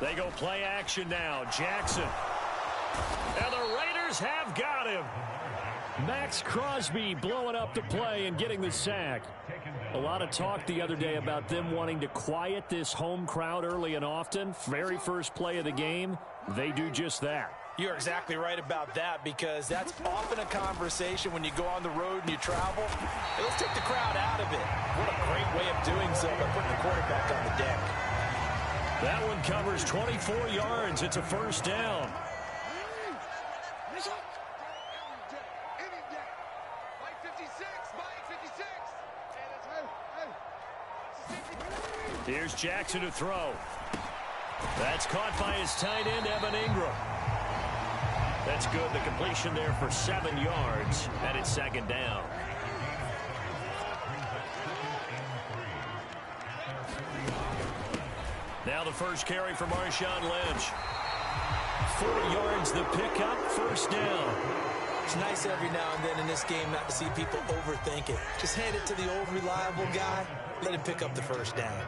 They go play action now. Jackson. And the Raiders have got him. Max Crosby blowing up the play and getting the sack. A lot of talk the other day about them wanting to quiet this home crowd early and often. Very first play of the game, they do just that. You're exactly right about that, because that's often a conversation when you go on the road and you travel. Hey, let's take the crowd out of it. What a great way of doing so by putting the quarterback on the deck. That one covers 24 yards. It's a first down. Here's Jackson to throw. That's caught by his tight end, Evan Ingram. That's good. The completion there for 7 yards, and it's second down. Now the first carry for Marshawn Lynch. 40 yards the pickup, first down. It's nice every now and then in this game not to see people overthink it. Just hand it to the old reliable guy. Let him pick up the first down.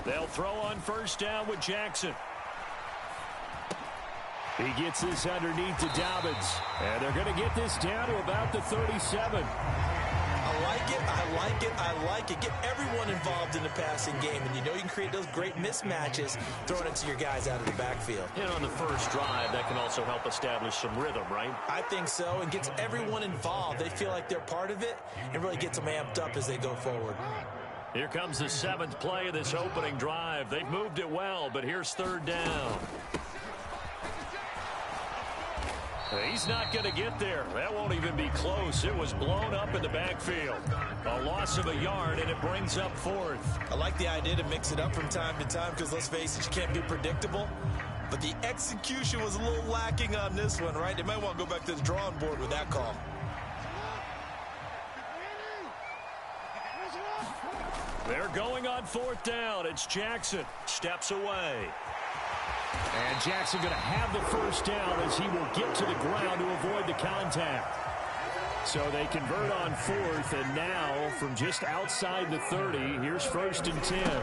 They'll throw on first down with Jackson. He gets this underneath to Dobbins. And they're going to get this down to about the 37. I like it, I like it, I like it. Get everyone involved in the passing game. And you know you can create those great mismatches throwing it to your guys out of the backfield. And on the first drive, that can also help establish some rhythm, right? I think so. And gets everyone involved. They feel like they're part of it and really gets them amped up as they go forward. Here comes the 7th play of this opening drive. They've moved it well, but here's third down. He's not going to get there. That won't even be close. It was blown up in the backfield. A loss of a yard, and it brings up 4th. I like the idea to mix it up from time to time because, let's face it, you can't be predictable. But the execution was a little lacking on this one, right? They might want to go back to the drawing board with that call. They're going on 4th down. It's Jackson. Steps away. And Jackson going to have the first down as he will get to the ground to avoid the contact. So they convert on 4th, and now from just outside the 30, here's 1st and 10.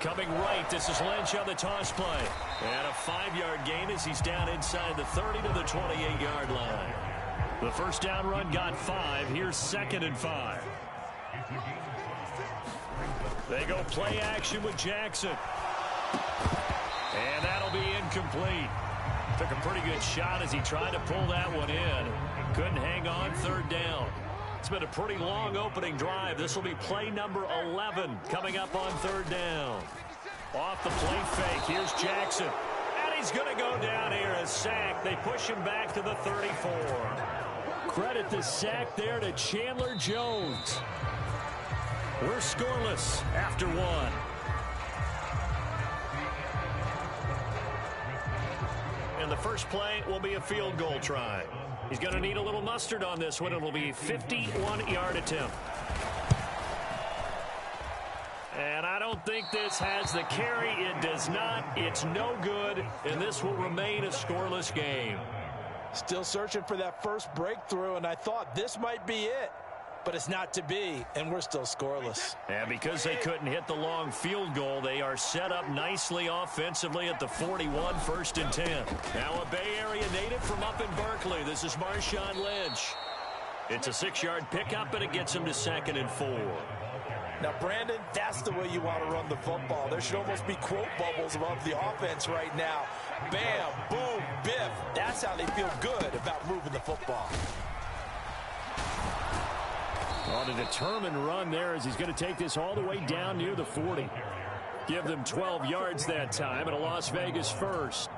Coming right, this is Lynch on the toss play. And a 5-yard gain as he's down inside the 30 to the 28-yard line. The first down run got 5. Here's 2nd and 5. They go play action with Jackson. And that'll be incomplete. Took a pretty good shot as he tried to pull that one in. Couldn't hang on, 3rd down. It's been a pretty long opening drive. This will be play number 11 coming up on 3rd down. Off the play fake, here's Jackson. And he's going to go down here, a sack. They push him back to the 34. Credit the sack there to Chandler Jones. We're scoreless after 1. And the first play will be a field goal try. He's going to need a little mustard on this one. It'll be a 51-yard attempt. And I don't think this has the carry. It does not. It's no good. And this will remain a scoreless game. Still searching for that first breakthrough, and I thought this might be it. But it's not to be, and we're still scoreless. And because they couldn't hit the long field goal, they are set up nicely offensively at the 41, 1st and 10. Now a Bay Area native from up in Berkeley. This is Marshawn Lynch. It's a 6-yard pickup, and it gets him to 2nd and 4. Now, Brandon, that's the way you want to run the football. There should almost be quote bubbles above the offense right now. Bam, boom, biff. That's how they feel good about moving the football. On a determined run there as he's going to take this all the way down near the 40. Give them 12 yards that time and a Las Vegas first.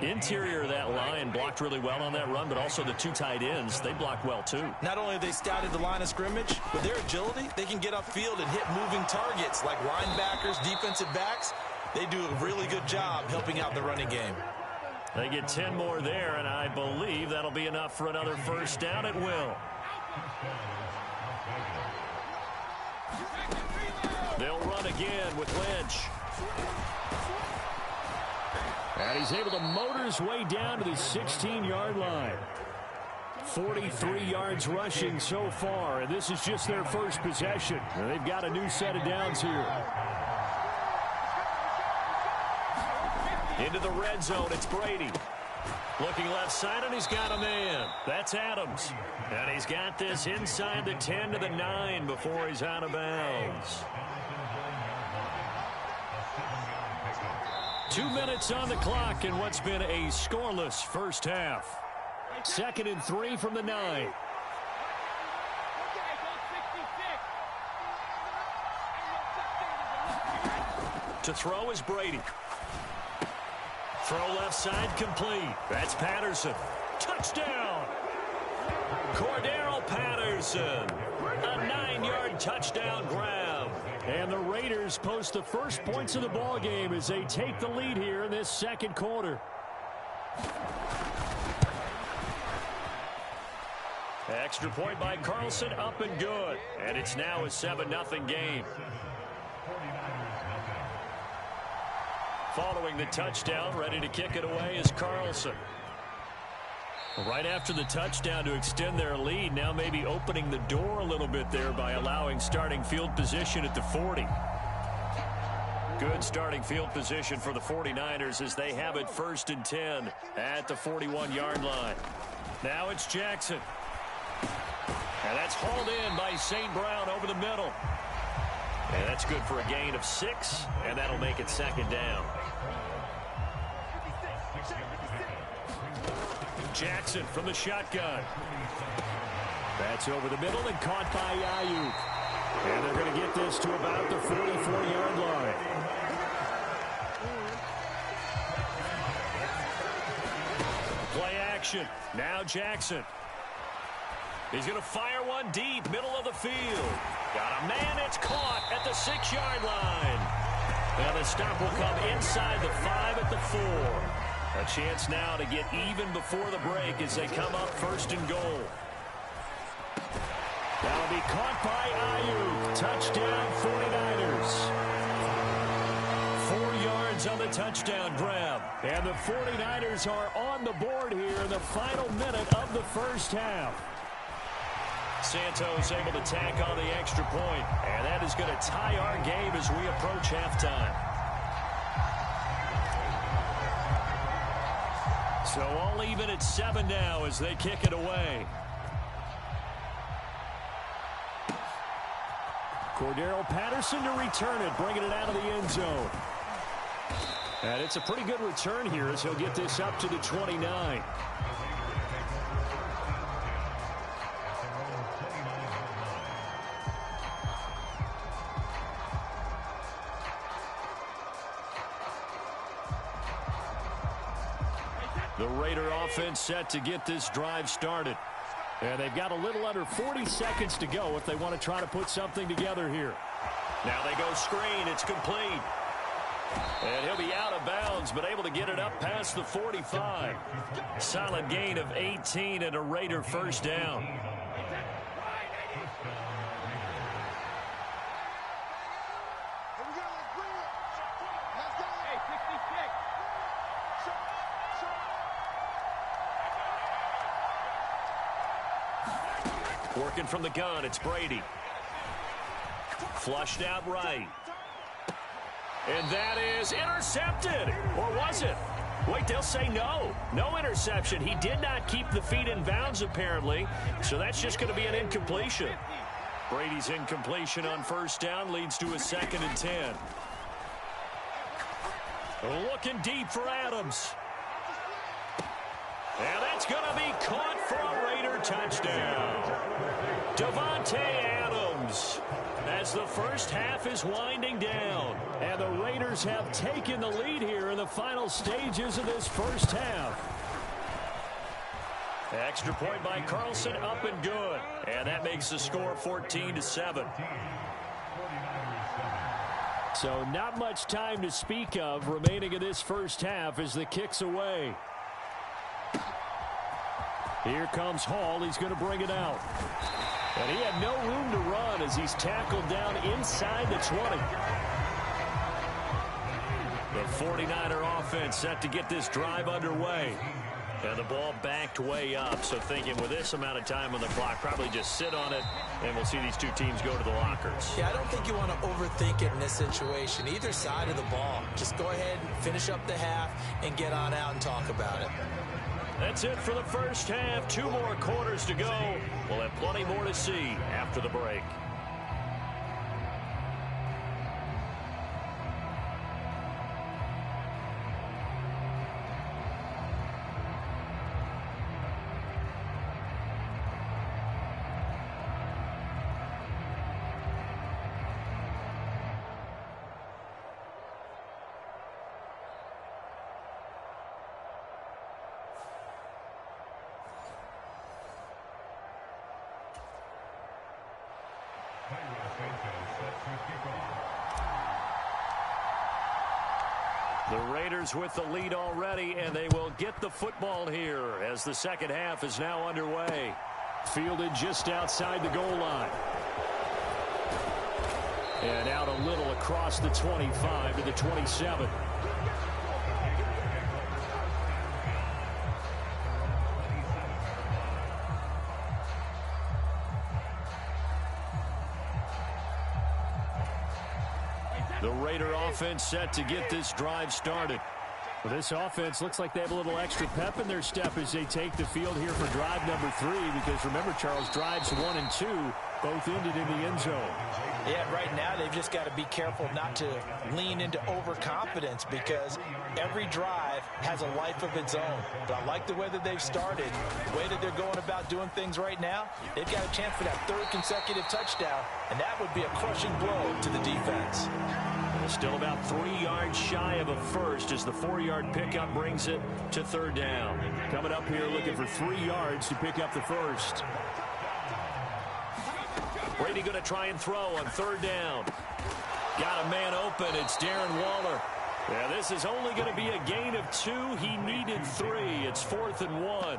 Interior of that line blocked really well on that run, but also the 2 tight ends, they blocked well too. Not only have they scouted the line of scrimmage, with their agility, they can get upfield and hit moving targets like linebackers, defensive backs. They do a really good job helping out the running game. They get 10 more there, and I believe that'll be enough for another first down. It will. They'll run again with Lynch. And he's able to motor his way down to the 16-yard line. 43 yards rushing so far, and this is just their first possession. And they've got a new set of downs here. Into the red zone, it's Brady. Looking left side, and he's got a man. That's Adams. And he's got this inside the 10 to the 9 before he's out of bounds. 2 minutes on the clock in what's been a scoreless first half. 2nd and 3 from the 9. To throw is Brady. Throw left side complete. That's Patterson. Touchdown! Cordero Patterson. A 9-yard touchdown grab. And the Raiders post the first points of the ball game as they take the lead here in this second quarter. Extra point by Carlson, up and good. And it's now a 7-0 game. Following the touchdown, ready to kick it away is Carlson. Right after the touchdown to extend their lead, now maybe opening the door a little bit there by allowing starting field position at the 40. Good starting field position for the 49ers as they have it 1st and 10 at the 41-yard line. Now it's Jackson. And that's hauled in by St. Brown over the middle. And that's good for a gain of 6, and that'll make it 2nd down. Jackson from the shotgun. That's over the middle and caught by Ayuk. And they're going to get this to about the 44-yard line. Play action. Now Jackson. He's going to fire one deep, middle of the field. Got a man, it's caught at the 6-yard line. And the stop will come inside the 5 at the 4. A chance now to get even before the break as they come up 1st and goal. That'll be caught by Ayuk. Touchdown 49ers. 4 yards on the touchdown grab. And the 49ers are on the board here in the final minute of the first half. Santos able to tack on the extra point, and that is going to tie our game as we approach halftime. So all even at 7 now as they kick it away. Cordero Patterson to return it, bringing it out of the end zone. And it's a pretty good return here as he'll get this up to the 29. The Raider offense set to get this drive started. And they've got a little under 40 seconds to go if they want to try to put something together here. Now they go screen. It's complete. And he'll be out of bounds, but able to get it up past the 45. Solid gain of 18 and a Raider first down. Working from the gun, it's Brady. Flushed out right. And that is intercepted. Or was it? Wait, they'll say no. No interception. He did not keep the feet in bounds, apparently. So that's just going to be an incompletion. Brady's incompletion on first down leads to a 2nd and 10. Looking deep for Adams. And that's going to be caught for a Raider touchdown. Davante Adams, as the first half is winding down. And the Raiders have taken the lead here in the final stages of this first half. Extra point by Carlson, up and good. And that makes the score 14-7. So not much time to speak of remaining in this first half as the kick's away. Here comes Hall. He's going to bring it out. And he had no room to run as he's tackled down inside the 20. The 49er offense set to get this drive underway. And the ball backed way up, so thinking with this amount of time on the clock, probably just sit on it, and we'll see these two teams go to the lockers. Yeah, I don't think you want to overthink it in this situation. Either side of the ball. Just go ahead and finish up the half and get on out and talk about it. That's it for the first half. 2 more quarters to go. We'll have plenty more to see after the break. The Raiders with the lead already, and they will get the football here as the second half is now underway. Fielded just outside the goal line. And out a little across the 25 to the 27. The Raider offense set to get this drive started. Well, this offense looks like they have a little extra pep in their step as they take the field here for drive number 3, because remember, Charles, drives 1 and 2 both ended in the end zone. Yeah, right now they've just got to be careful not to lean into overconfidence, because every drive has a life of its own. But I like the way that they've started, the way that they're going about doing things right now. They've got a chance for that 3rd consecutive touchdown, and that would be a crushing blow to the defense. Still about 3 yards shy of a first as the 4-yard pickup brings it to 3rd down. Coming up here looking for 3 yards to pick up the first. Brady going to try and throw on 3rd down. Got a man open. It's Darren Waller. Yeah, this is only going to be a gain of 2. He needed 3. It's 4th and 1.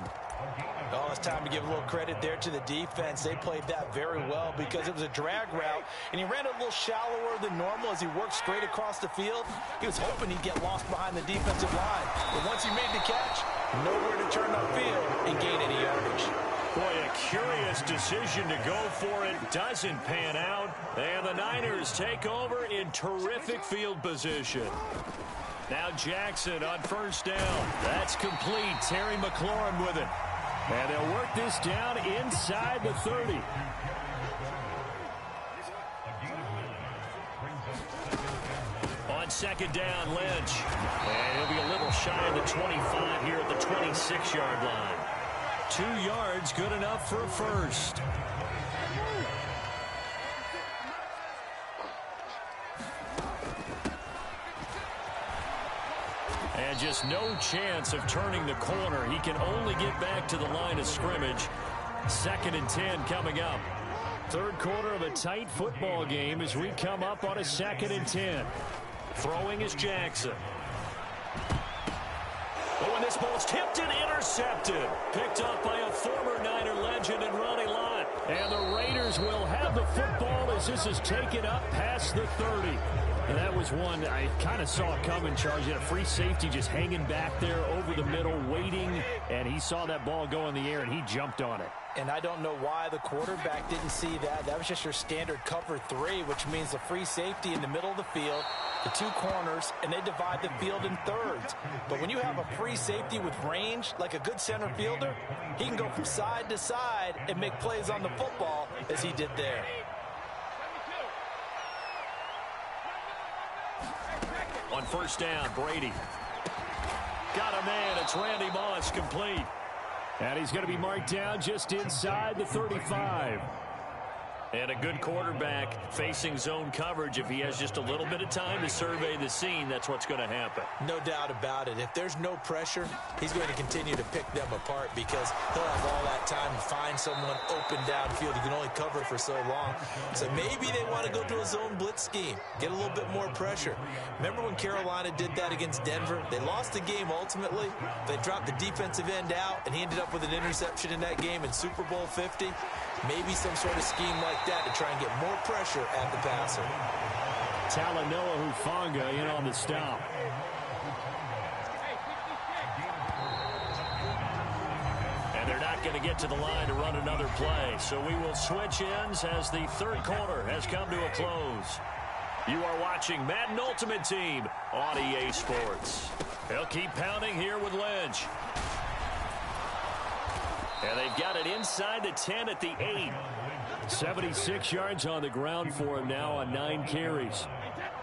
Oh, it's time to give a little credit there to the defense. They played that very well because it was a drag route, and he ran a little shallower than normal as he worked straight across the field. He was hoping he'd get lost behind the defensive line. But once he made the catch, nowhere to turn upfield and gain any yardage. Boy, a curious decision to go for it. Doesn't pan out. And the Niners take over in terrific field position. Now Jackson on 1st down. That's complete. Terry McLaurin with it. And they'll work this down inside the 30. On 2nd down, Lynch. And he'll be a little shy of the 25 here at the 26-yard line. 2 yards, good enough for a first. And just no chance of turning the corner. He can only get back to the line of scrimmage. 2nd and 10 coming up. 3rd quarter of a tight football game as we come up on a 2nd and 10. Throwing is Jackson. Oh, and this ball's tipped and intercepted. Picked up by a former Niner legend in Ronnie Lott. And the Raiders will have the football as this is taken up past the 30. And that was one I kind of saw coming, Charles. You had a free safety just hanging back there over the middle, waiting, and he saw that ball go in the air, and he jumped on it. And I don't know why the quarterback didn't see that. That was just your standard cover 3, which means the free safety in the middle of the field, the 2 corners, and they divide the field in thirds. But when you have a free safety with range, like a good center fielder, he can go from side to side and make plays on the football as he did there. On 1st down, Brady. Got a man. It's Randy Moss, complete. And he's going to be marked down just inside the 35. And a good quarterback facing zone coverage. If he has just a little bit of time to survey the scene, that's what's going to happen. No doubt about it. If there's no pressure, he's going to continue to pick them apart because he'll have all that time to find someone open downfield. He can only cover for so long. So maybe they want to go to a zone blitz scheme, get a little bit more pressure. Remember when Carolina did that against Denver? They lost the game ultimately. They dropped the defensive end out, and he ended up with an interception in that game in Super Bowl 50. Maybe some sort of scheme like that to try and get more pressure at the passer. Talanoa Hufanga in on the stop. going to get to the line to run another play. So we will switch ends as the third quarter has come to a close. You are watching Madden Ultimate Team on EA Sports. They'll keep pounding here with Lynch. And they've got it inside the 10 at the 8. 76 yards on the ground for him now on 9 carries.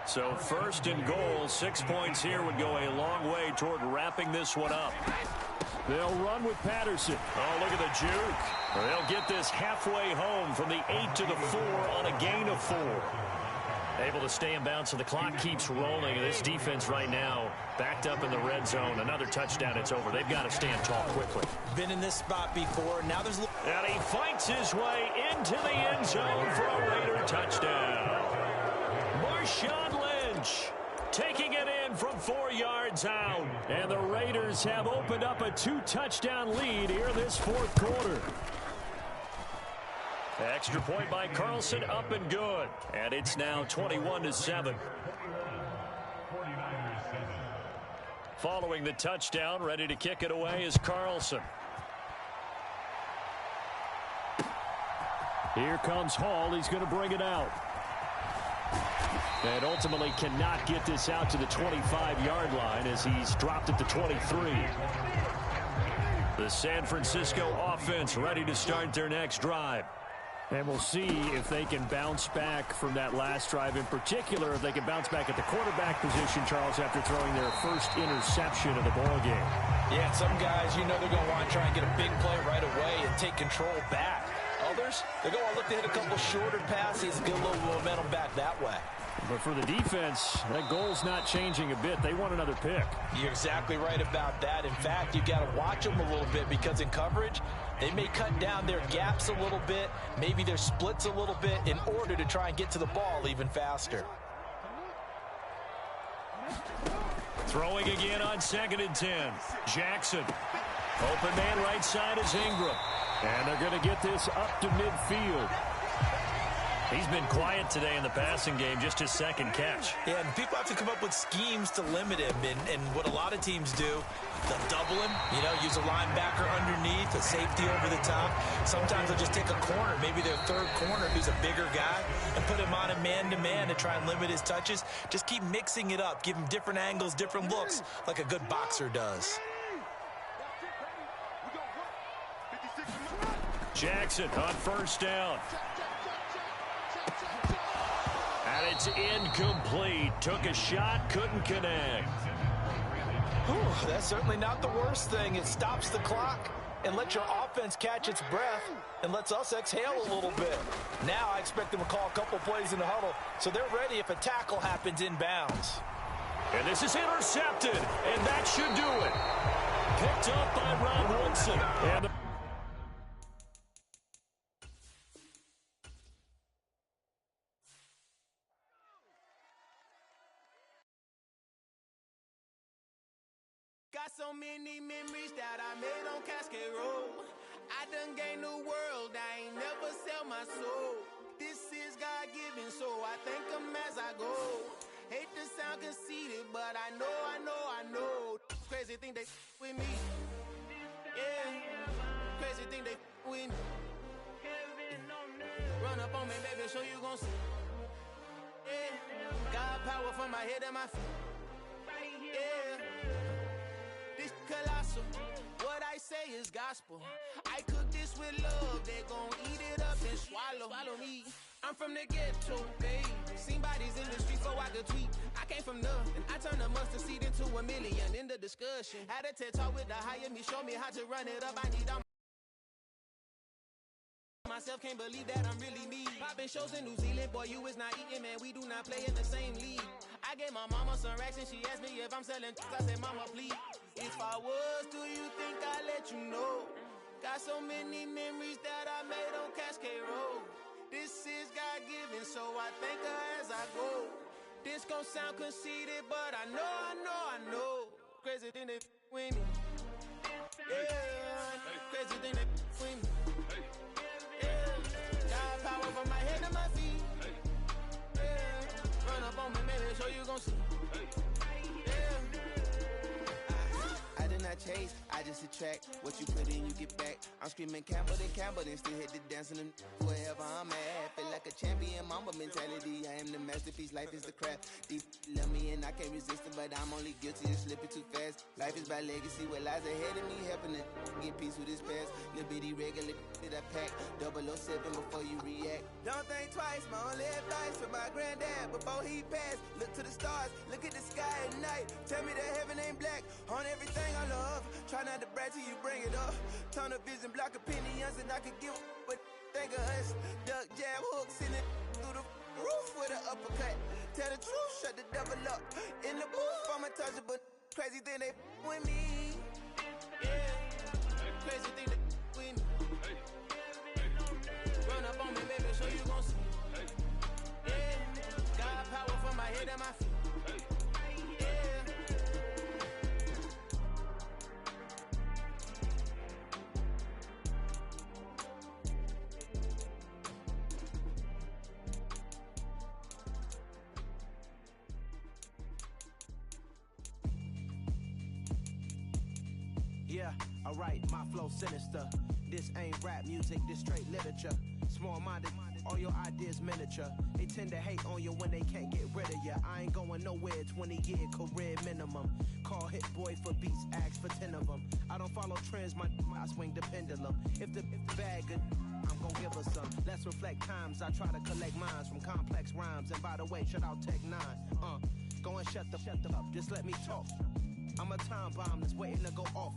So first and goal, 6 points here would go a long way toward wrapping this one up. They'll run with Patterson. Oh, look at the juke. They'll get this halfway home from the 8 to the 4 on a gain of 4. Able to stay in bounds, so the clock keeps rolling. This defense right now backed up in the red zone. Another touchdown, it's over. They've got to stand tall quickly. Been in this spot before. Now there's... And he fights his way into the end zone for a Raider touchdown. Marshawn Lynch taking it in from 4 yards out. And the Raiders have opened up a 2-touchdown lead here this fourth quarter. Extra point by Carlson, up and good. And it's now 21-7. Following the touchdown, ready to kick it away is Carlson. Here comes Hall. He's going to bring it out. And ultimately cannot get this out to the 25-yard line as he's dropped at the 23. The San Francisco offense ready to start their next drive. And we'll see if they can bounce back from that last drive. In particular, if they can bounce back at the quarterback position, Charles, after throwing their first interception of the ball game. Yeah, some guys, you know they're going to want to try and get a big play right away and take control back. Others, they're going to look to hit a couple shorter passes, get a little momentum back that way. But for the defense, that goal's not changing a bit. They want another pick. You're exactly right about that. In fact, you've got to watch them a little bit because in coverage, they may cut down their gaps a little bit, maybe their splits a little bit in order to try and get to the ball even faster. Throwing again on 2nd and 10. Jackson. Open man right side is Ingram. And they're going to get this up to midfield. He's been quiet today in the passing game, just his second catch. Yeah, and people have to come up with schemes to limit him. And what a lot of teams do, they'll double him, you know, use a linebacker underneath, a safety over the top. Sometimes they'll just take a corner, maybe their third corner, who's a bigger guy, and put him on a man-to-man to try and limit his touches. Just keep mixing it up, give him different angles, different looks, like a good boxer does. Jackson on first down. And it's incomplete. Took a shot, couldn't connect. Whew, that's certainly not the worst thing. It stops the clock and lets your offense catch its breath and lets us exhale a little bit. Now I expect them to call a couple plays in the huddle so they're ready if a tackle happens inbounds. And this is intercepted, and that should do it. Picked up by Ron Woodson. And got so many memories that I made on Cascade Road. I done gained the world, I ain't never sell my soul. This is God-given, so I thank him as I go. Hate to sound conceited, but I know. Crazy thing they with me. Yeah, crazy thing they with me. Run up on me, baby, so you gon' see. Yeah, God power from my head and my feet. Yeah. This colossal, what I say is gospel. I cook this with love, they gon' eat it up and swallow me. I'm from the ghetto, babe. Seen bodies in the street so I could tweet. I came from nothing, I turned a mustard seed into a million. In the discussion, had a TED talk with the higher me, show me how to run it up. I need all myself, can't believe that I'm really me. Popping shows in New Zealand, boy, you is not eating, man. We do not play in the same league. I gave my mama some racks and she asked me if I'm selling. I said, mama, please. If I was, do you think I'd let you know? Got so many memories that I made on Cascade Road. This is God-given, so I thank her as I go. This gon' sound conceited, but I know. Crazy thing they with me. Yeah, crazy thing they with me. God power from my head to my feet. Yeah. Run up on me, baby, so you gon' see. Yeah. I did not I chase, I just attract. What you put in, you get back. I'm screaming Campbell, then still hit the dancing and wherever I'm at. Feel like a champion, mamba mentality. I am the masterpiece, life is the crap. Deep love me and I can't resist it, but I'm only guilty of slipping too fast. Life is by legacy, what lies ahead of me, helping to get peace with this past. Little bitty regular that I pack, 007 before you react. Don't think twice, my only advice for my granddad before he passed. Look to the stars, look at the sky at night. Tell me that heaven ain't black on everything I love. Try not to brag till you bring it up. Tunnel vision, block opinions, and I could give but think of us. Duck jab hooks in it through the roof with an uppercut. Tell the truth, shut the devil up. In the booth, I'm untouchable. Crazy thing they with me. Yeah, crazy thing they with me. Run up on me, baby, so you gon' see. Yeah, got power from my head and my feet. Yeah, alright, my flow sinister. This ain't rap music, this straight literature. Small-minded, all your ideas miniature. They tend to hate on you when they can't get rid of you. I ain't going nowhere, 20-year career minimum. Call Hit Boy for beats, ask for 10 of them. I don't follow trends, I swing the pendulum. If the bag good, I'm gon' give her some. Let's reflect times, I try to collect minds from complex rhymes. And by the way, shout out Tech 9. Go and shut the up, just let me talk. I'm a time bomb that's waiting to go off.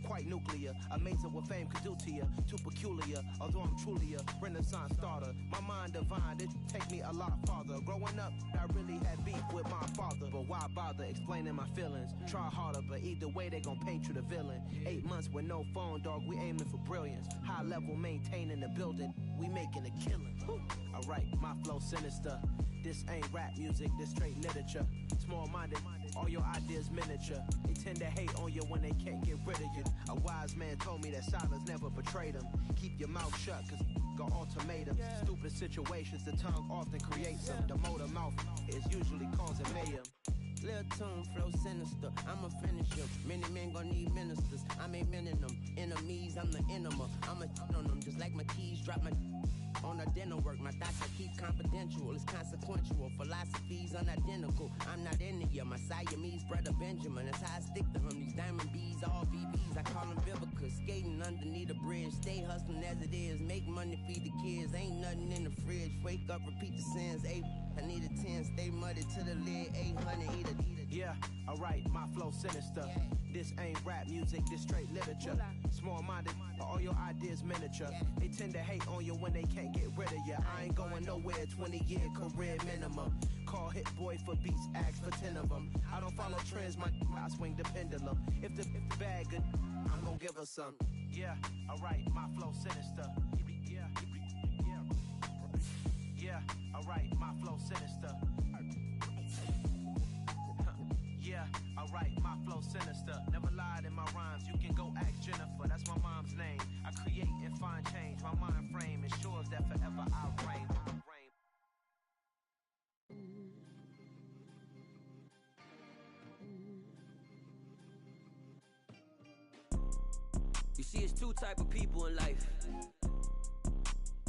Quite nuclear, amazing what fame could do to you. Too peculiar, although I'm truly a renaissance starter. My mind divine, it take me a lot farther. Growing up, I really had beef with my father. But why bother explaining my feelings? Try harder, but either way they gon' paint you the villain. 8 months with no phone, dog, we aiming for brilliance. High level maintaining the building, we making a killing. Alright, my flow sinister. This ain't rap music, this straight literature. Small-minded, all your ideas miniature. They tend to hate on you when they can't get rid of you. A wise man told me that silence never betrayed him. Keep your mouth shut, cause got ultimatums. Stupid situations, the tongue often creates them. The motor mouth is usually causing mayhem. Lil' tune, flow sinister, I'm a finisher. Many men gon' need ministers, I'm a men in them. Enemies, I'm the enema. I'm a on them, just like my keys drop my on a dinner work. My thoughts I keep confidential, it's consequential. Philosophies unidentical, I'm not into you. My Siamese brother Benjamin, that's how I stick to him. These diamond bees, all BBs, I call them Vivica. Skating underneath a bridge, stay hustling as it is. Make money, feed the kids, ain't nothing in the fridge. Wake up, repeat the sins, I need a 10, stay muddy to the lid, 800, eat a. Yeah, alright, my flow sinister. This ain't rap music, this straight literature. Small-minded, all your ideas miniature. They tend to hate on you when they can't get rid of you. I ain't going nowhere, 20-year career minimum. Call Hit Boy for beats, ask for 10 of them. I don't follow trends, I swing the pendulum. If the bag good, I'm gon' give her some. Yeah, alright, my flow sinister. Yeah, alright, my flow sinister. Yeah, alright, my flow sinister. Never lied in my rhymes, you can go ask Jennifer, that's my mom's name. I create and find change, my mind frame ensures that forever I reign. You see, it's two type of people in life.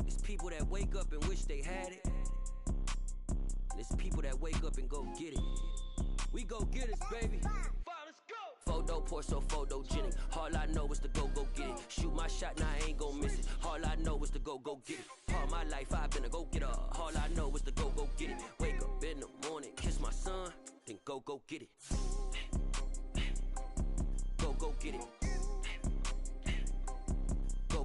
It's people that wake up and wish they had it. And it's people that wake up and go get it. We go get it, baby. Let's go. Photo pour so photogenic. All I know is to go get it. Shoot my shot, now I ain't gon' miss it. All I know is to go get it. All my life I've been a go-getter. All I know is to go get it. Wake up in the morning, kiss my son, then go get it. Go get it.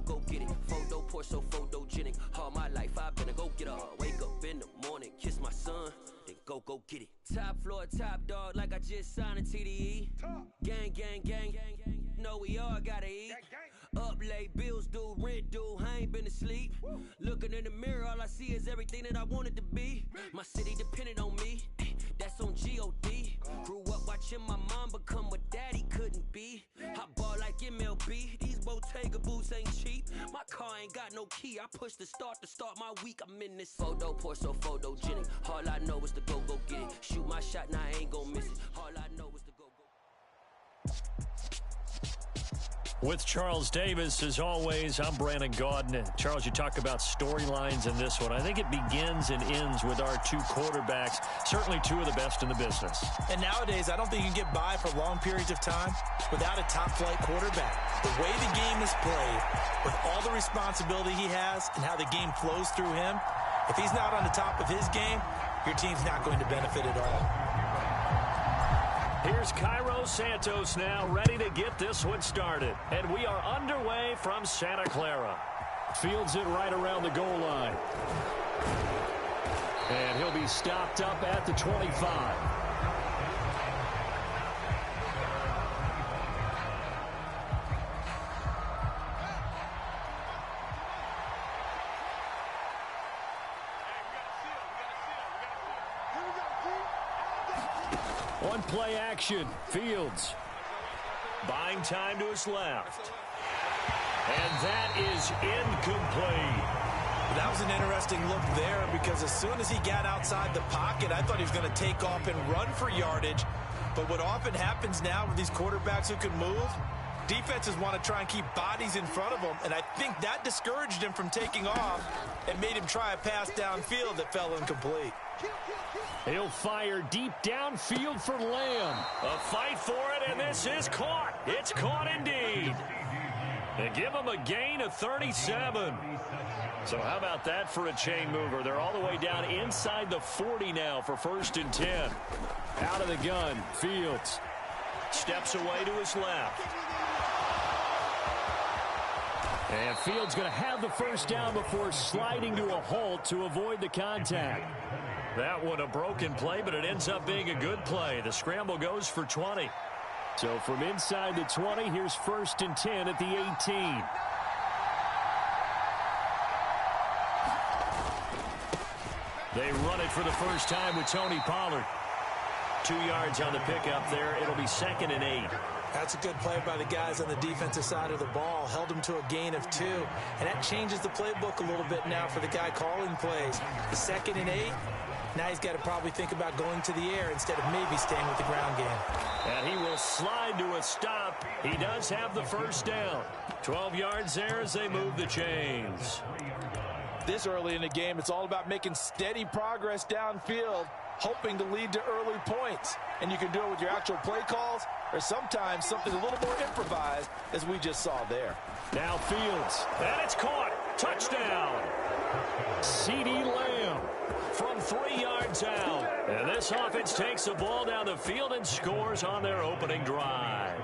Go get it. Photo pour so photogenic. All my life I've been a go-getter. Wake up in the morning, kiss my son, then go get it. Top floor, top dog, like I just signed a TDE. Gang, gang, gang. Know we all gotta eat. Up late, bills due, rent due, I ain't been asleep. Looking in the mirror, all I see is everything that I wanted to be. My city depended on me, that's on G.O.D. Grew up watching my mom become what daddy couldn't be. I ball like MLB, these Bottega boots ain't cheap. My car ain't got no key, I push the start to start my week. I'm in this photo pour so photogenic. All I know is to go get it. Shoot my shot, now I ain't gon' miss it. All I know is to go. With Charles Davis, as always, I'm Brandon Gaudin. Charles, you talk about storylines in this one. I think it begins and ends with our two quarterbacks, certainly two of the best in the business. And nowadays, I don't think you can get by for long periods of time without a top-flight quarterback. The way the game is played, with all the responsibility he has and how the game flows through him, if he's not on the top of his game, your team's not going to benefit at all. Here's Cairo Santos now, ready to get this one started. And we are underway from Santa Clara. Fields it right around the goal line. And he'll be stopped up at the 25. One play action. Fields buying time to his left. And that is incomplete. That was an interesting look there because as soon as he got outside the pocket, I thought he was going to take off and run for yardage. But what often happens now with these quarterbacks who can move, defenses want to try and keep bodies in front of them, and I think that discouraged him from taking off and made him try a pass downfield that fell incomplete. He'll fire deep downfield for Lamb. A fight for it, and this is caught. It's caught indeed. They give him a gain of 37. So how about that for a chain mover? They're all the way down inside the 40 now for 1st and 10. Out of the gun, Fields steps away to his left. And Fields going to have the first down before sliding to a halt to avoid the contact. That one a broken play, but it ends up being a good play. The scramble goes for 20. So from inside the 20, here's 1st and 10 at the 18. They run it for the first time with Tony Pollard. 2 yards on the pickup there. It'll be 2nd and 8. That's a good play by the guys on the defensive side of the ball. Held him to a gain of 2. And that changes the playbook a little bit now for the guy calling plays. The 2nd and 8. Now he's got to probably think about going to the air instead of maybe staying with the ground game. And he will slide to a stop. He does have the first down. 12 yards there as they move the chains. This early in the game, it's all about making steady progress downfield, hoping to lead to early points. And you can do it with your actual play calls or sometimes something a little more improvised, as we just saw there. Now Fields, and it's caught. Touchdown. CeeDee Lamb from 3 yards out. And this offense takes the ball down the field and scores on their opening drive.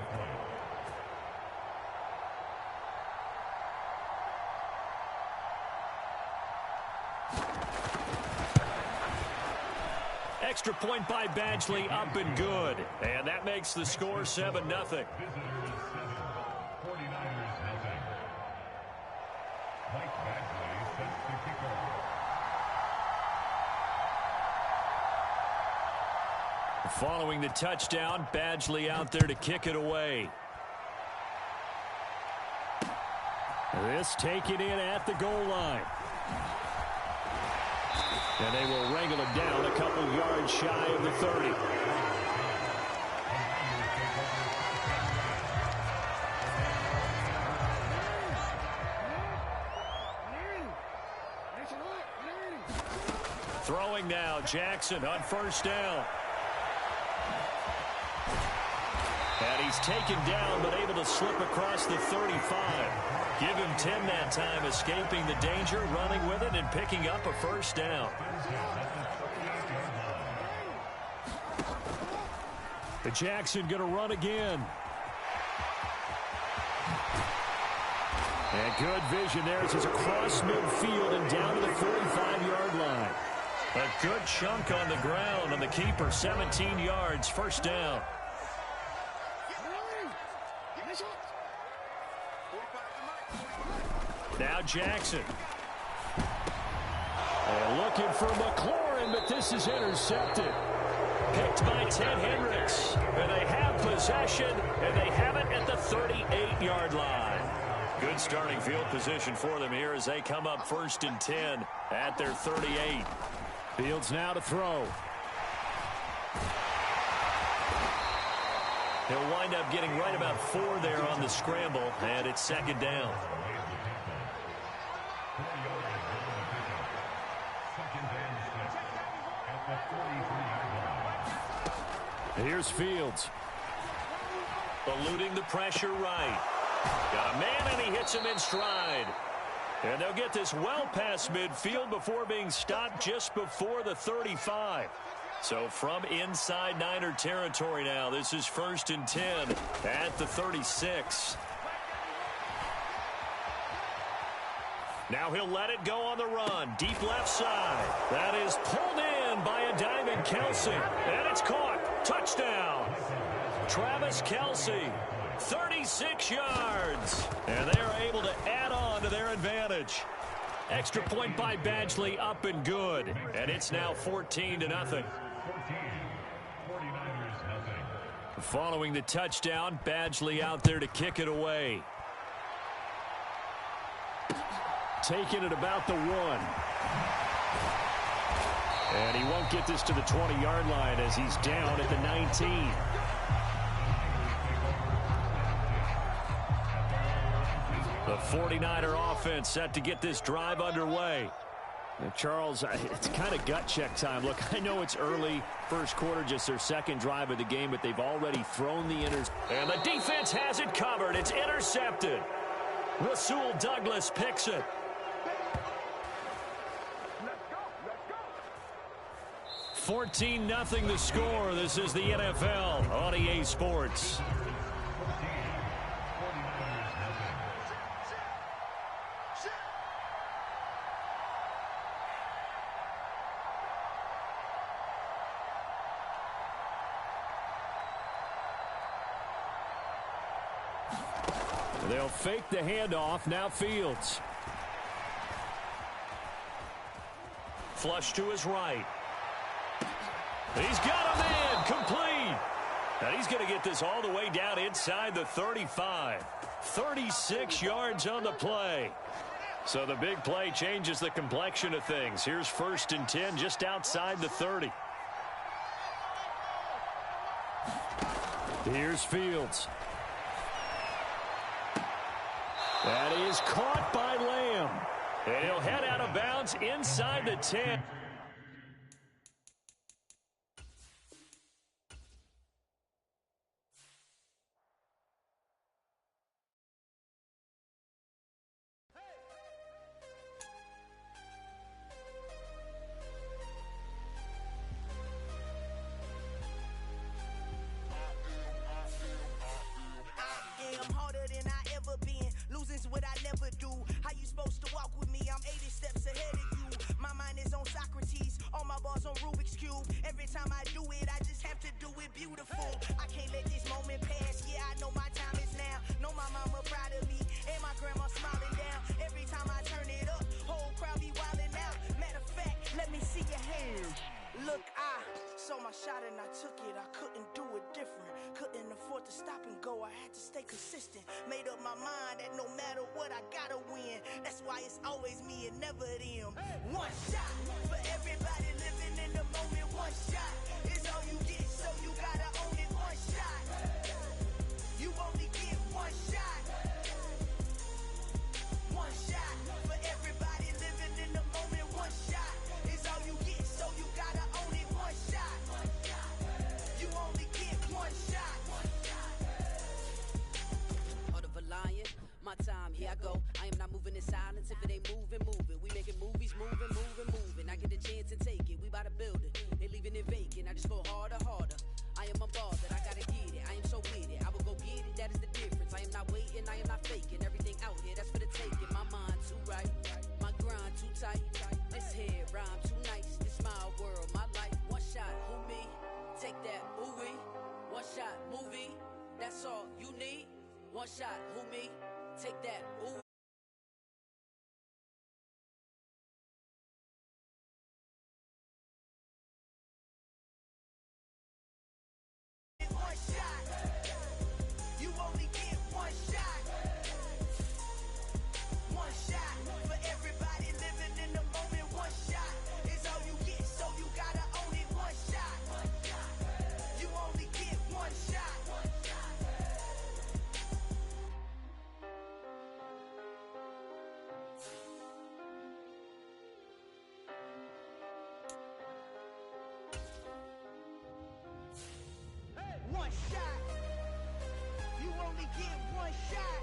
Extra point by Badgley, up and good. And that makes the score 7-0. Following the touchdown, Badgley out there to kick it away. This taken in at the goal line. And they will wrangle him down a couple yards shy of the 30. Throwing now, Jackson on first down. And he's taken down but able to slip across the 35. Give him 10 that time, escaping the danger, running with it, and picking up a first down. The Jackson going to run again. And good vision there as he's across midfield and down to the 45-yard line. A good chunk on the ground on the keeper, 17 yards, first down. Now Jackson. And looking for McLaurin, but this is intercepted. Picked by Ted Hendricks. And they have possession, and they have it at the 38-yard line. Good starting field position for them here as they come up 1st and 10 at their 38. Fields now to throw. He'll wind up getting right about 4 there on the scramble, and it's second down. Here's Fields. Eluding the pressure right. Got a man, and he hits him in stride. And they'll get this well past midfield before being stopped just before the 35. So from inside Niner territory now, this is 1st and 10 at the 36. Now he'll let it go on the run. Deep left side. That is pulled in by a diving Kelsey. And it's caught. Touchdown. Travis Kelsey, 36 yards. And they are able to add on to their advantage. Extra point by Badgley, up and good. And it's now 14-0. Following the touchdown, Badgley out there to kick it away. Taking it about the 1. And he won't get this to the 20-yard line as he's down at the 19. The 49er offense set to get this drive underway. Now, Charles, it's kind of gut check time. Look, I know it's early, first quarter, just their second drive of the game, but they've already thrown the And the defense has it covered. It's intercepted. Rasul Douglas picks it. 14-0 the score. This is the NFL on EA Sports. They'll fake the handoff. Now Fields. Flush to his right. He's got a man. Complete. And he's going to get this all the way down inside the 35. 36 yards on the play. So the big play changes the complexion of things. Here's 1st and 10 just outside the 30. Here's Fields. That is caught by Lamb. And he'll head out of bounds inside the 10. One shot, who me? Take that, ooh. one shot.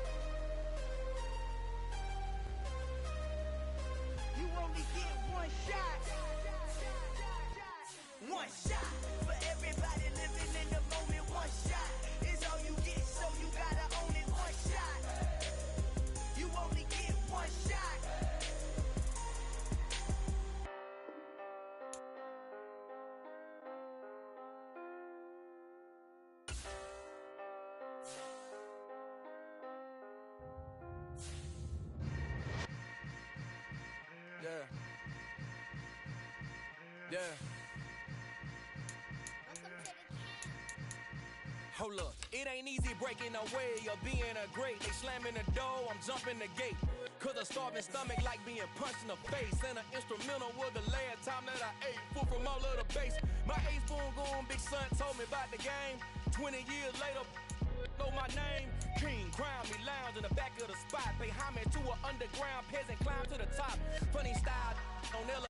You only get one shot. One shot for everybody living in the moment. One shot is all you get, so you gotta own it. One shot. You only get one shot. Yeah. Yeah. Hold up, it ain't easy breaking away or being a great. They slamming the door, I'm jumping the gate. Cause a starving stomach like being punched in the face. And an instrumental was the last time that I ate. Food from all of the bass. My ace boom goon, big son told me about the game. 20 years later, know my name. King, crown me, lounge in the back of the spot. Pay homage to an underground peasant, climb to the top. Funny style on L.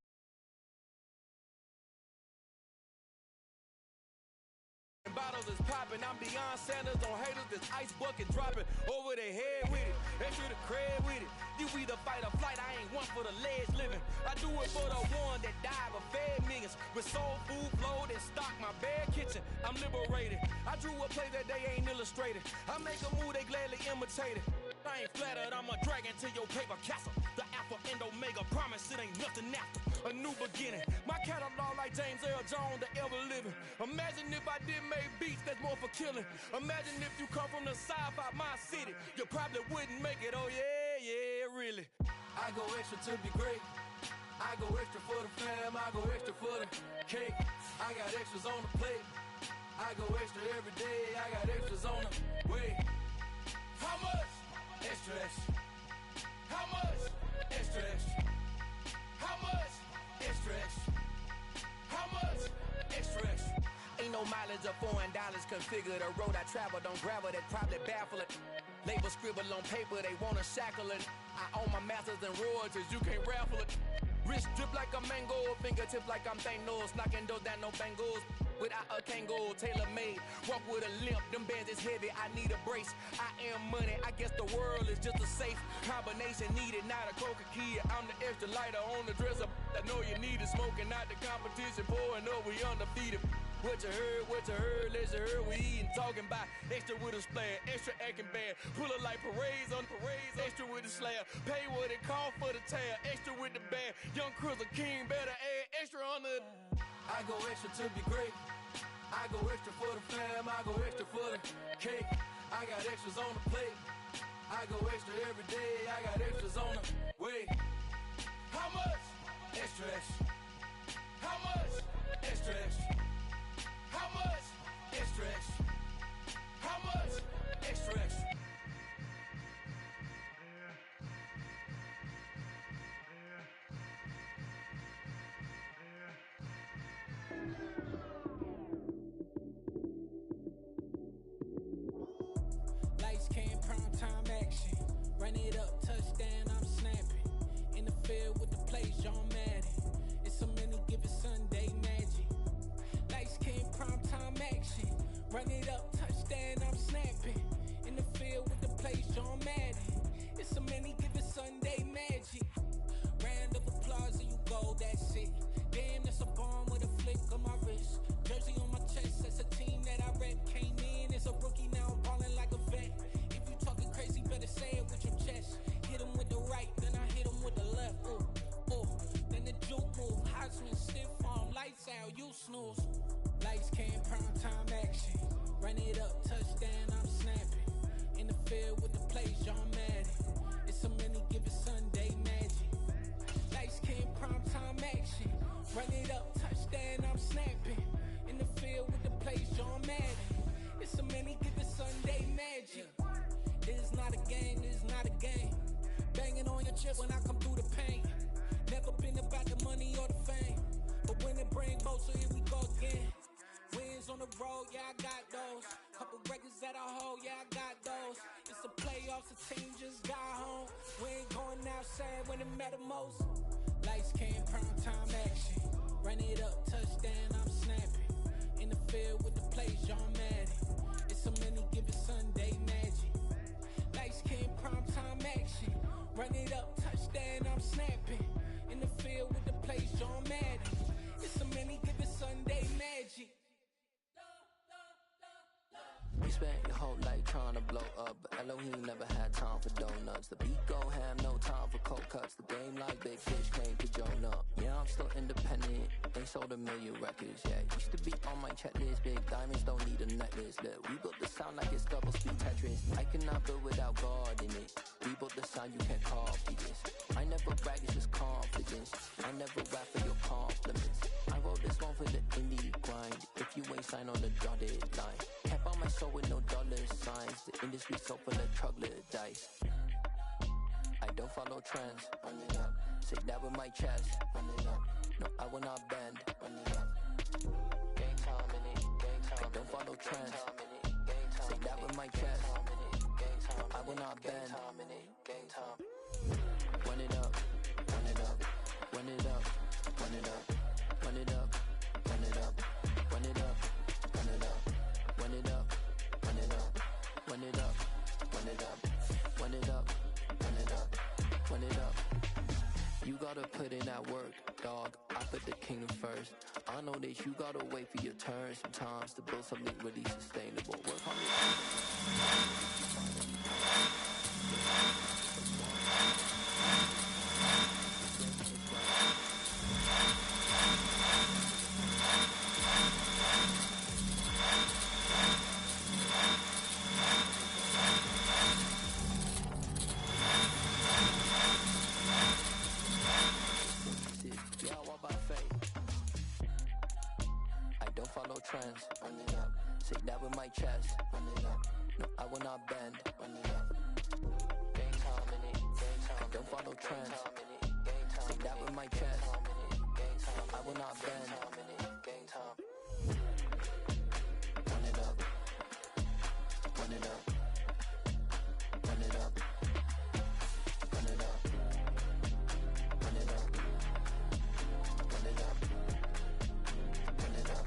Bottles is popping, I'm beyond Sanders on haters, this ice bucket dropping over their head with it, extra the cred with it. You either fight or flight, I ain't one for the ledge living. I do it for the one that died but fed millions. With soul food flowed and stocked my bare kitchen, I'm liberated. I drew a play that they ain't illustrated. I make a move, they gladly imitate it. I ain't flattered, I'm a dragon to your paper castle. The alpha and omega, promise it ain't nothing after. A new beginning, my catalog like James Earl Jones, the ever living. Imagine if I did make beats, that's more for killing. Imagine if you come from the south out my city, you probably wouldn't make it, oh yeah, really. I go extra to be great. I go extra for the fam, I go extra for the cake. I got extras on the plate. I go extra every day, I got extras on the way. How much? Extra, extra. How much? Extra, extra. How much? Extra, extra. How much? Extra, extra. Ain't no mileage of $4 configure the road I travel. Don't gravel, that probably baffle it. Label scribble on paper, they wanna shackle it. I own my masters and royalties, you can't raffle it. Wrist drip like a mango, fingertips like I'm Thanos. Knocking those down, no bangles. Without a Kango, tailor-made. Walk with a limp, them bands is heavy, I need a brace. I am money, I guess the world is just a safe combination needed, not a coca key. I'm the extra lighter on the dresser. I know you need it, smoking out the competition, pouring up, we undefeated. What you heard, let you heard, we eatin', talking about extra with a splash, extra acting bad, pull it like parades on parades, extra with the slab, pay what it cost for the tab, extra with the band, young Crizzle King, better add extra on the. I go extra to be great, I go extra for the fam, I go extra for the cake, I got extras on the plate, I go extra every day, I got extras on the way. How much? Extra, extra. How much? Extra, extra. How much? Extra, extra. How much? Extra, extra. Lights came, prime time action. Run it up, touchdown, I'm snapping. In the field with the plays, John Madden. It's so many, give it Sunday magic. Lights came, prime time action. Run it up, touchdown, I'm snapping. In the field with the plays, John Madden. It's so many, give it Sunday magic. Round of applause and you go, that's it. Damn, that's a bomb with a flick on my wrist. Jersey on my chest, that's a team that I rep. Came in as a rookie, now I'm ballin' like a vet. If you talking crazy, better say it with your chest. Hit him with the right, then I hit him with the left. Ooh, ooh. Then the juke move, Heisman stiff arm, lights out, you snooze. Lights came, prime time action. Run it up, touchdown, I'm snapping. In the field with the plays, John Madden. It's so many, give it Sunday magic. Lights came, prime time action. Run it up, touchdown, I'm snapping. In the field with the plays, John Madden. It's so many, give it Sunday magic. This is not a game, this is not a game. Banging on your chest when I come through the pain. Never been about the money or the fame. But when it bring both, so here we go again. Wins on the road, yeah, I got those. Couple records that I hold, yeah, I got those. It's the playoffs, the team just got home. We ain't going outside when it matter most. Lights came, prime time action. Run it up, touchdown, I'm snapping. In the field with the plays, John Madden. It's so many, give it Sunday magic. he ain't never had time for donuts. The beat go ham, no time for cold cuts. The game like big fish came to Jonah. Yeah, I'm still independent, ain't sold a million records yet. Used to be on my checklist, big diamonds don't need a necklace. Look, we built the sound like it's double speed Tetris. I cannot build without God in it. We built the sound, you can't copy this. I never brag, it's just confidence. I never rap for your compliments. I wrote this one for the indie grind. If you ain't signed on the dotted line, can't buy my soul with no dollar signs. The industry so full of troglodytes. I don't follow trends. Run it up. Say that with my chest. Run it up. No, I will not bend. Run it up. Gang time in it. Gang time. I don't follow trends. Say that with my chest. No, I will not bend. Gang time. Run it up. Run it up. Run it up. Run it up. Run it up. Run it up. Run it up. Run it up. Run it up. Run it up. Run it up. Run it up. Run it up. Run it up. Run it up. You gotta put in that work, dog. I put the kingdom first. I know that you gotta wait for your turn sometimes to build something really sustainable. Work on it. Trends, run it up. Say that with my chest, run it up. No, I will not bend, run it up. Gang time in it, gang time. I don't follow trends. Say that with my chest, I will not bend, gang time. Run it up, run it up, run it up, run it up, run it up, run it up, run it up.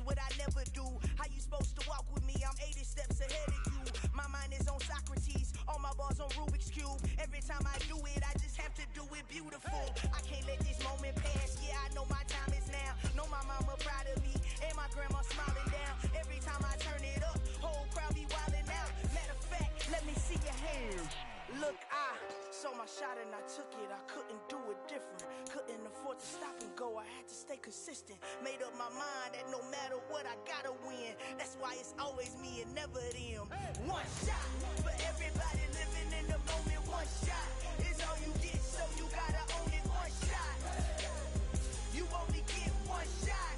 What I never do. How you supposed to walk with me? I'm 80 steps ahead of you. My mind is on Socrates, all my bars on Rubik's Cube. Every time I do it, I just have to do it beautiful. I can't let this moment pass. Yeah, I know my time is now. Know my mama proud of me, and my grandma smiling down. Every time I turn it up, whole crowd be wildin' out. Matter of fact, let me see your hands. Look, I saw my shot and I took it. I couldn't do it different. Couldn't afford to stop and go. I had to stay consistent. Made up my mind that no matter what, I gotta win. That's why it's always me and never them. One shot for everybody living in the moment. One shot is all you get, so you gotta own it. One shot. You only get one shot.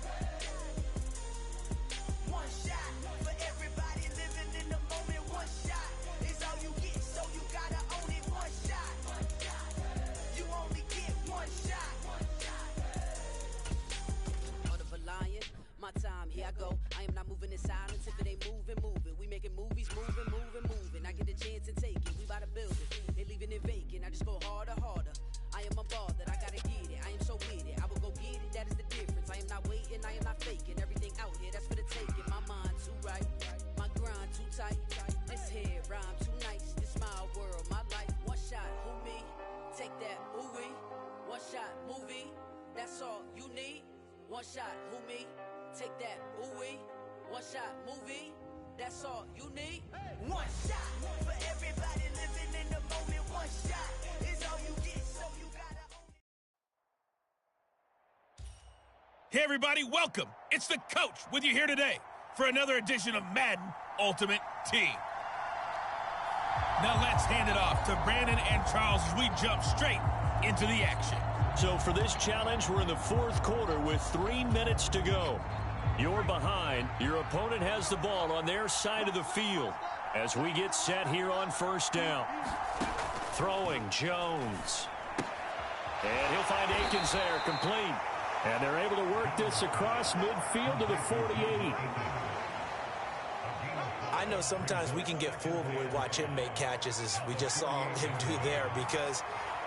One shot for everybody living in the moment. One shot is all you get, so you gotta own it. One shot. You only get one shot. Heart of a lion, my time, here I go. I am not moving in silence. If it ain't moving, moving. We making movies, moving, moving, moving. I get a chance and take it. We bout to build it. They leaving it vacant. I just go harder, harder. I am a ball that I gotta get it. I am so with it. I will go get it. That is the difference. I am not waiting. I am not faking. Everything out here, that's for the taking. My mind too right. My grind too tight. This head rhyme too nice. This my world, my life. One shot, who me? Take that, ooh wee. One shot, movie. That's all you need. One shot, who me? Take that, ooh wee. One shot, movie. That's all you need. One shot for everybody living in the moment. One shot is all you get, so you gotta own it. Hey everybody, welcome. It's the coach with you here today for another edition of Madden Ultimate Team. Now let's hand it off to Brandon and Charles as we jump straight into the action. So for this challenge, we're in the fourth quarter with 3 minutes to go. You're behind. Your opponent has the ball on their side of the field as we get set here on first down. Throwing Jones. And he'll find Akins there, complete. And they're able to work this across midfield to the 48. I know sometimes we can get fooled when we watch him make catches, as we just saw him do there, because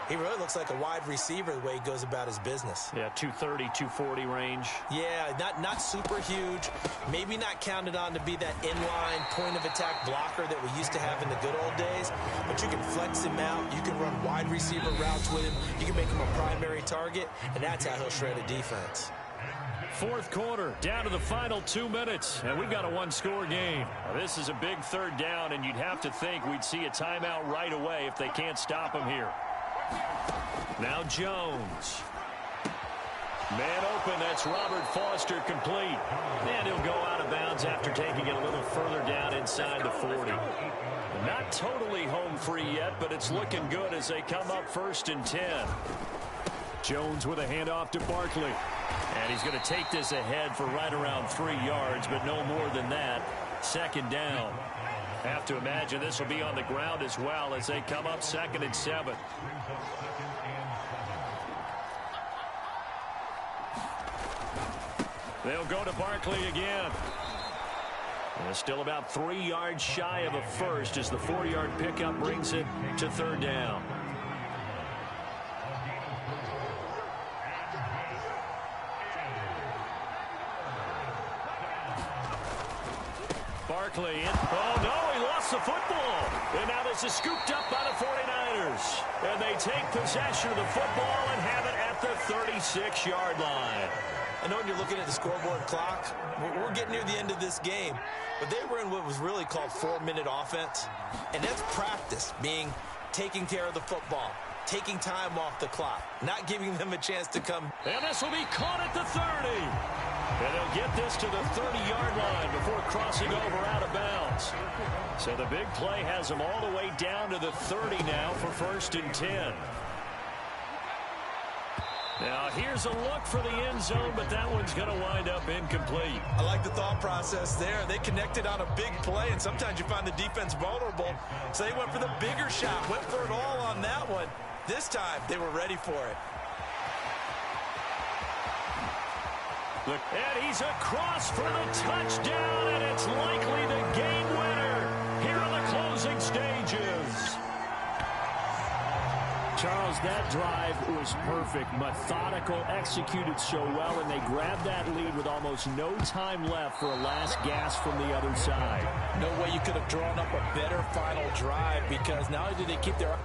He really looks like a wide receiver the way he goes about his business. Yeah, 230, 240 range. Yeah, not super huge. Maybe not counted on to be that inline point-of-attack blocker that we used to have in the good old days. But you can flex him out. You can run wide receiver routes with him. You can make him a primary target, and that's how he'll shred a defense. Fourth quarter, down to the final 2 minutes, and we've got a one-score game. Now, this is a big third down, and you'd have to think we'd see a timeout right away if they can't stop him here. Now Jones. Man open, that's Robert Foster complete. And he'll go out of bounds after taking it a little further down inside the 40. Not totally home free yet, but it's looking good as they come up 1st and 10. Jones with a handoff to Barkley. And he's going to take this ahead for right around 3 yards, but no more than that. 2nd down. Have to imagine this will be on the ground as well as they come up 2nd and 7. They'll go to Barkley again. And still about 3 yards shy of a first as the 4-yard pickup brings it to 3rd down. Barkley in. Oh, no, he lost the football. And now this is scooped up by the 49ers. And they take possession of the football and have it at the 36-yard line. I know when you're looking at the scoreboard clock, we're getting near the end of this game, but they were in what was really called 4-minute offense, and that's practice, meaning taking care of the football, taking time off the clock, not giving them a chance to come. And this will be caught at the 30. And they'll get this to the 30-yard line before crossing over out of bounds. So the big play has them all the way down to the 30 now for 1st and 10. Now, here's a look for the end zone, but that one's going to wind up incomplete. I like the thought process there. They connected on a big play, and sometimes you find the defense vulnerable. So they went for the bigger shot, went for it all on that one. This time, they were ready for it. Look, and he's across for the touchdown, and it's likely the game winner here in the closing stages. Charles, that drive was perfect, methodical, executed so well, and they grabbed that lead with almost no time left for a last gasp from the other side. No way you could have drawn up a better final drive because not only did they keep their